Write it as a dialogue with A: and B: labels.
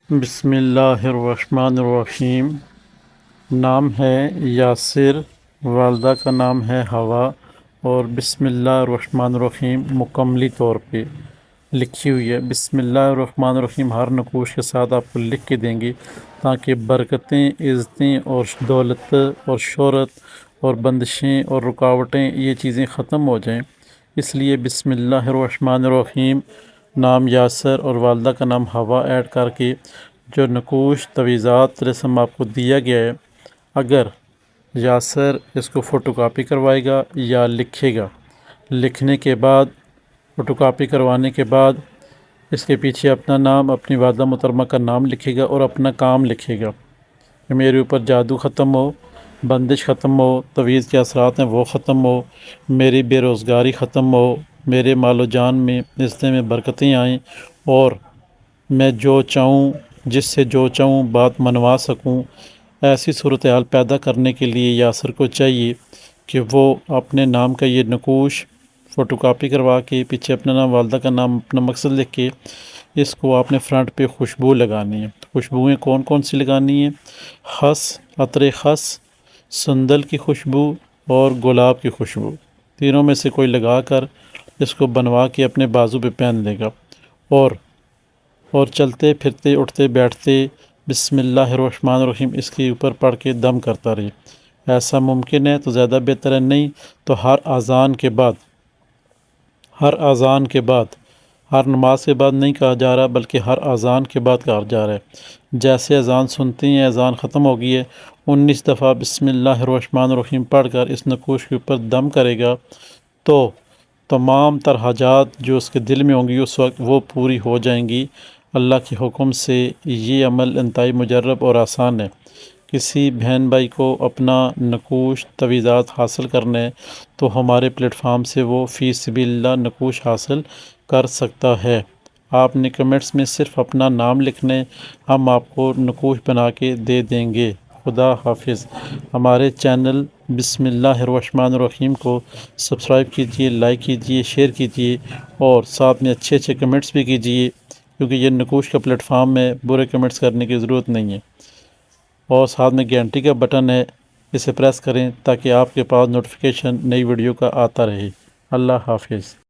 A: بسم اللہ الرحمن الرحیم۔ نام ہے یاسر، والدہ کا نام ہے ہوا، اور بسم اللہ الرحمن الرحیم مکملی طور پہ لکھی ہوئی ہے۔ بسم اللہ الرحمن الرحیم ہر نقوش کے ساتھ آپ کو لکھ کے دیں گے تاکہ برکتیں، عزتیں اور دولت اور شہرت اور بندشیں اور رکاوٹیں یہ چیزیں ختم ہو جائیں، اس لیے بسم اللہ الرحمن الرحیم نام یاسر اور والدہ کا نام ہوا ایڈ کر کے جو نقوش تویزات رسم آپ کو دیا گیا ہے، اگر یاسر اس کو فوٹو کاپی کروائے گا یا لکھے گا، لکھنے کے بعد فوٹو کاپی کروانے کے بعد اس کے پیچھے اپنا نام، اپنی والدہ محترمہ کا نام لکھے گا اور اپنا کام لکھے گا کہ میرے اوپر جادو ختم ہو، بندش ختم ہو، تویز کے اثرات ہیں وہ ختم ہو، میری بے روزگاری ختم ہو، میرے مال و جان میں رشتے میں برکتیں آئیں، اور میں جو چاہوں، جس سے جو چاہوں بات منوا سکوں۔ ایسی صورتحال پیدا کرنے کے لیے یاسر کو چاہیے کہ وہ اپنے نام کا یہ نقوش فوٹو کاپی کروا کے پیچھے اپنا نام، والدہ کا نام، اپنا مقصد لکھ کے اس کو آپ نے فرنٹ پہ خوشبو لگانی ہے۔ خوشبوئیں کون کون سی لگانی ہیں؟ خس، عطر خس، سندل کی خوشبو اور گلاب کی خوشبو، تینوں میں سے کوئی لگا کر اس کو بنوا کے اپنے بازو پہ پہن لے گا، اور چلتے پھرتے اٹھتے بیٹھتے بسم اللہ الرحمن الرحیم اس کے اوپر پڑھ کے دم کرتا رہے۔ ایسا ممکن ہے تو زیادہ بہتر ہے، نہیں تو ہر اذان کے بعد، ہر نماز کے بعد نہیں کہا جا رہا بلکہ ہر اذان کے بعد کہا جا رہا ہے۔ جیسے اذان سنتی ہیں، اذان ختم ہو گئی ہے، 19 دفعہ بسم اللہ الرحمن الرحیم پڑھ کر اس نقوش کے اوپر دم کرے گا تو تمام تر حاجات جو اس کے دل میں ہوں گی اس وقت وہ پوری ہو جائیں گی اللہ کے حکم سے۔ یہ عمل انتہائی مجرب اور آسان ہے۔ کسی بہن بھائی کو اپنا نقوش تویزات حاصل کرنا ہے تو ہمارے پلیٹ فارم سے وہ فی سبیل اللہ نقوش حاصل کر سکتا ہے۔ آپ نے کمنٹس میں صرف اپنا نام لکھنا ہے، ہم آپ کو نقوش بنا کے دے دیں گے۔ خدا حافظ۔ ہمارے چینل بسم اللہ الرحمن الرحیم کو سبسکرائب کیجئے، لائک کیجئے، شیئر کیجئے، اور ساتھ میں اچھے اچھے کمنٹس بھی کیجئے، کیونکہ یہ نقوش کا پلیٹ فارم ہے، برے کمنٹس کرنے کی ضرورت نہیں ہے۔ اور ساتھ میں گھنٹی کا بٹن ہے، اسے پریس کریں تاکہ آپ کے پاس نوٹیفیکیشن نئی ویڈیو کا آتا رہے۔ اللہ حافظ۔